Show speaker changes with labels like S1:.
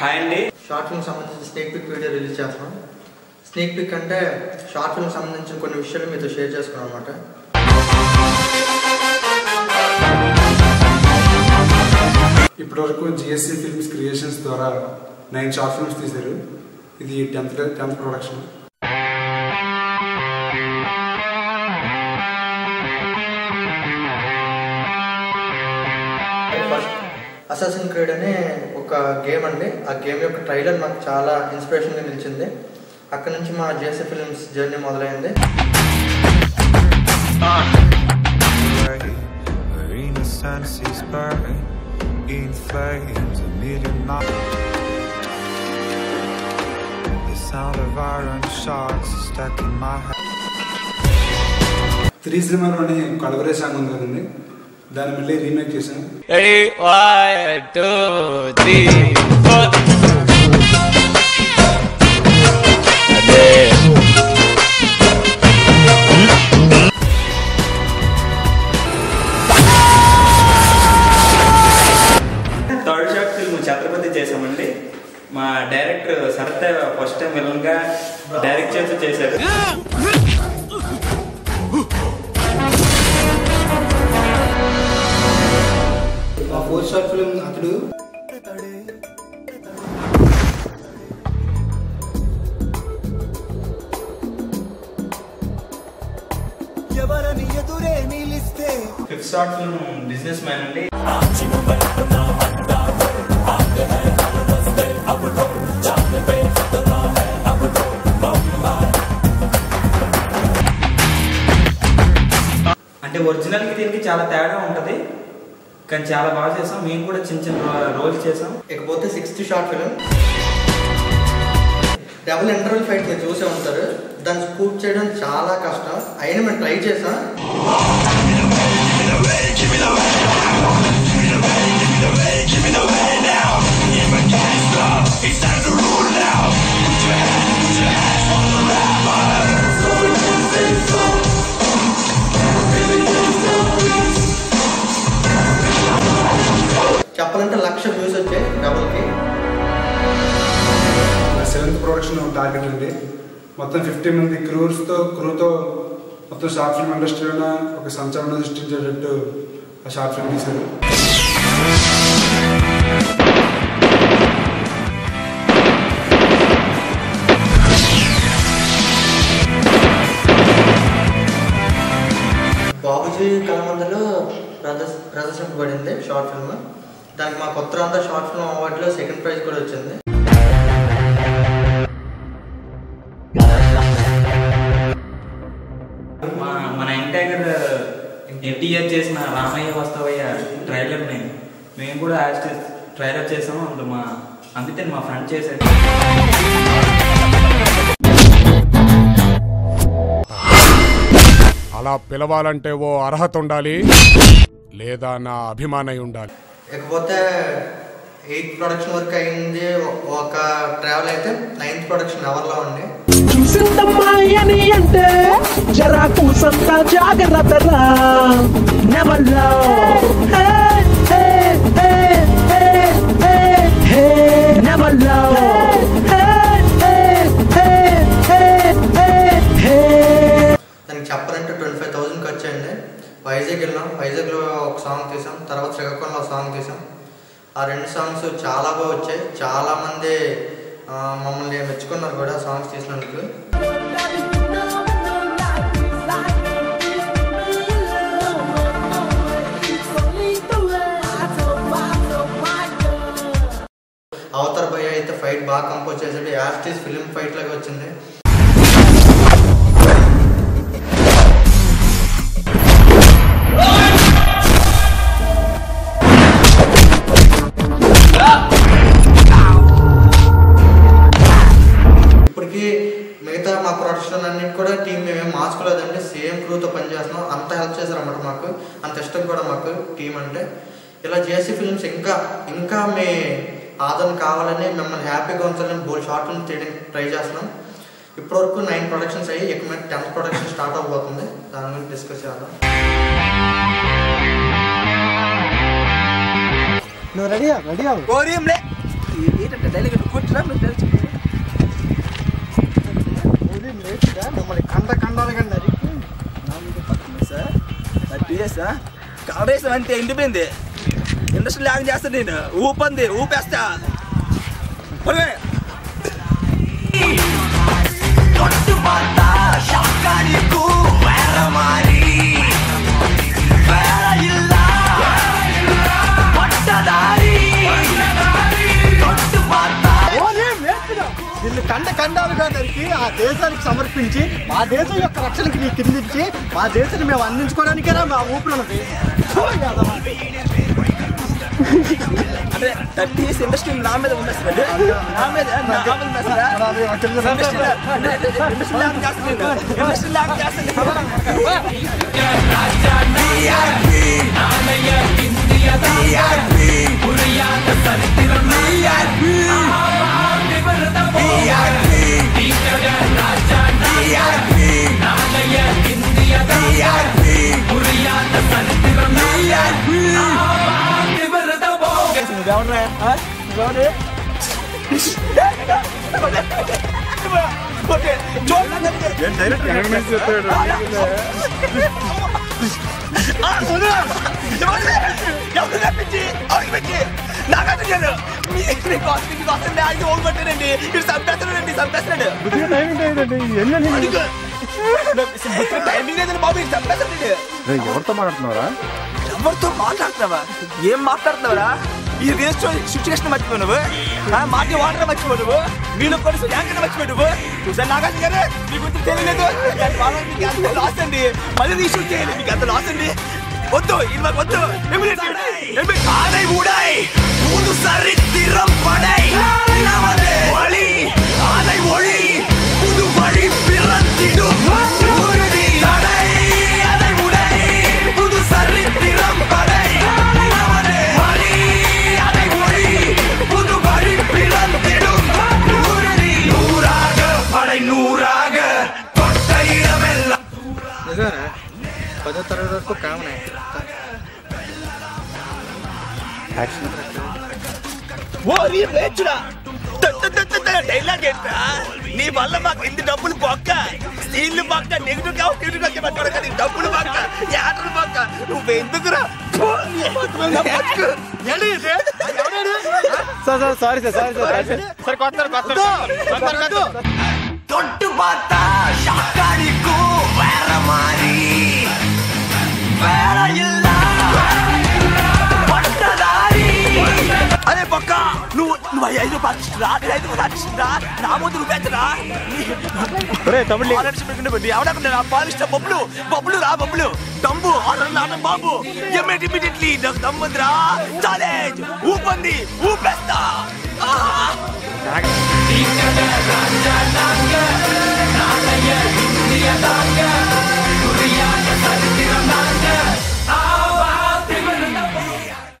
S1: Hi అండి.
S2: Short film సంబంధించిన snake pick video release చేస్తున్నాం. స్నేక్ పిక్ అంటే షార్ట్ ఫిల్మ్ సంబంధించిన కొన్ని విషయాలు మీతో షేర్ చేసుకున్నాం అన్నమాట.
S3: ఇప్పటివరకు జిఎస్సి ఫిల్మ్స్ క్రియేషన్స్ ద్వారా 9 షార్ట్ ఫిల్మ్స్ తీశారు. ఇది 10th ప్రొడక్షన్.
S2: అసాసిన్ క్రీడ్ అనే ఒక గేమ్ అండి. ఆ గేమ్ యొక్క ట్రైలర్ మాకు చాలా ఇన్స్పిరేషన్గా నిలిచింది. అక్కడ నుంచి మా జిఎస్సి ఫిల్మ్స్ జర్నీ మొదలైంది.
S3: త్రీ సినిమాలోని కలవరే సాంగ్ ఉంది కదండి, దాన్ని మళ్ళీ రీమేక్ చేశాను.
S1: థర్డ్ షార్ట్ ఫిల్మ్ ఛత్రపతి చేసామండి. మా director Sarath first time villain గా డైరెక్ట్ చేశారు.
S2: Fourth short film Athadu
S1: fifth short film business man అండి. అంటే ఒరిజినల్ కి దీనికి చాలా తేడా ఉంటది, కానీ చాలా బాగా చేసాం. మేము కూడా చిన్న చిన్న రోల్స్ చేసాం.
S2: ఇకపోతే sixth short film double interval fight మీరు చూసే ఉంటారు. దాన్ని స్కూప్ చేయడం చాలా కష్టం, అయినా మేము ట్రై చేసాం. చెప్పాలంటే 1,00,000 వ్యూస్ వచ్చాయి డబుల్కి.
S3: 7th ప్రొడక్షన్ టార్గెట్ అండి. మొత్తం 50 మంది క్రూతో మొత్తం షార్ట్ ఫిల్మ్ ఇండస్ట్రీలో ఒక సంచలనం సృష్టించేటట్టు ఆ షార్ట్ ఫిల్మ్ తీశారు.
S2: బాబుజీ కళమందలో ప్రదర్శింపబడింది షార్ట్ ఫిల్మ్. దానికి మా కొత్త షార్ట్ ఫిల్మ్ అవార్డులో 2nd ప్రైజ్ కూడా వచ్చింది.
S1: మన ఎంటైగర్ ఎన్టీఆర్ చేసిన రామయ్య వస్తావయ్య ట్రైలర్ మేము కూడా ట్రైలర్ చేసాము. అందులో అందుకే మా ఫ్రెండ్ చేశాడు.
S4: అలా పిలవాలంటే ఓ అర్హత ఉండాలి, లేదా నా అభిమానై ఉండాలి.
S2: ఇకపోతే 8th ప్రొడక్షన్ వరకు అయింది ఒక ట్రావెల్. అయితే 9th ప్రొడక్షన్ ఎవరిలో ఉంది.
S5: అంటే జరా కూసంతా జాగ్రత్తరా, నెవర్ లవ్ నెవర్ లవ్.
S2: దానికి చెప్పాలంటే 25,000 ఖర్చు అయింది. వైజాగ్ వెళ్ళాం, వైజాగ్లో ఒక సాంగ్ తీసాం, తర్వాత శ్రీకాకుళంలో ఒక సాంగ్ తీసాం. ఆ 2 సాంగ్స్ చాలా బాగా వచ్చాయి. చాలామంది మమ్మల్ని మెచ్చుకున్నారు కూడా సాంగ్స్ తీసినందుకు. అవతార్ భయ్య అయితే ఫైట్ బాగా కంపోజ్ చేసాడు. యాస్టీస్ ఫిల్మ్ ఫైట్ లాగా వచ్చింది. ఇప్పటికీ మిగతా మా ప్రొడక్షన్ అన్నిటి కూడా టీం మేమేం మార్చుకోలేదండి. సేమ్ క్రూతో పనిచేస్తున్నాం. అంత హెల్ప్ చేశారన్నమాట మాకు, అంత ఇష్టం కూడా మాకు టీం అంటే. ఇలా జిఎస్సి ఫిల్మ్స్ ఇంకా మీ ఆదరణ కావాలని, మిమ్మల్ని హ్యాపీగా ఉంచాలని బోల్ షార్ట్ ఫిల్మ్ తీయడానికి ట్రై చేస్తున్నాం. ఇప్పటివరకు 9 ప్రొడక్షన్స్ అయ్యి, ఇక 10th ప్రొడక్షన్ స్టార్ట్ అవబోతుంది. దాని గురించి డిస్కస్ చేద్దాం.
S5: నువ్వు రెడీయా?
S6: ఏంటంటే డైలాగ్ కొట్టినా
S2: మమ్మల్ని కండాలు కండి
S6: సార్ కవరేసాం అంతే ఎండిపోయింది ఇండస్ట్రీ లాగ్ చేస్తాను నేను ఊపంది ఊపేస్తా
S2: వీళ్ళు కండాలుగా నరికి ఆ దేశానికి సమర్పించి మా దేశం యొక్క రక్షణకి నీ కిందించి మా దేశాన్ని మేము అందించుకోవడానికేనా మా ఊపిరి ఉన్నది.
S6: అంటే 30 years ఇండస్ట్రీ నా మీద ఉంది సార్ నా మీద
S3: ఎవరితో మాట్లాడుతున్నారా?
S6: ఎవరితో మాట్లాడుతున్నావా? ఏం మాట్లాడుతున్నావరా? ఈ దేశం సిచ్యువేషన్ మర్చిపోయావు, మాట వాటర్ మర్చిపోయావు, మీలో కొడుకు యాంకర్ మర్చిపోయావు. చూసాను నాగార్జున గారు మీ గురించి తెలియలేదు, మీకు అంత లాస్ అండి. మళ్ళీ రీషూట్ చేయాలి, మీకు అంత లాస్ అండి. వద్దు ఇది మాకు వద్దు.
S2: నిజమేనా? 10వ తరగతి వరకు కామనే.
S6: డైలాగ్ ఏంట్రా? నీ వల్ల మాకు ఎన్ని డబ్బులు పక్క, స్టీల్ పక్క, నెగిటివ్ డబ్బులు పక్క, యాటలు పక్క. నువ్వెందుకురా? తొట్టు పాత షాకాడికు వేర మారి వేర ఇల్లా పట్టదారి. అరే పక్క నువ్వు 5 పక్షిరా, 5 పక్షిరా, నా ముందు నువ్వేంటరా? పాలిష్ట బొబ్బులు రా, బొబ్బులు తంబు ఆర్డర్ బాబు. ఇమ్మీడియట్లీ నాకు తమ్ముందిరా. ఛాలెంజ్ ఊపంది, ఊపేస్తా.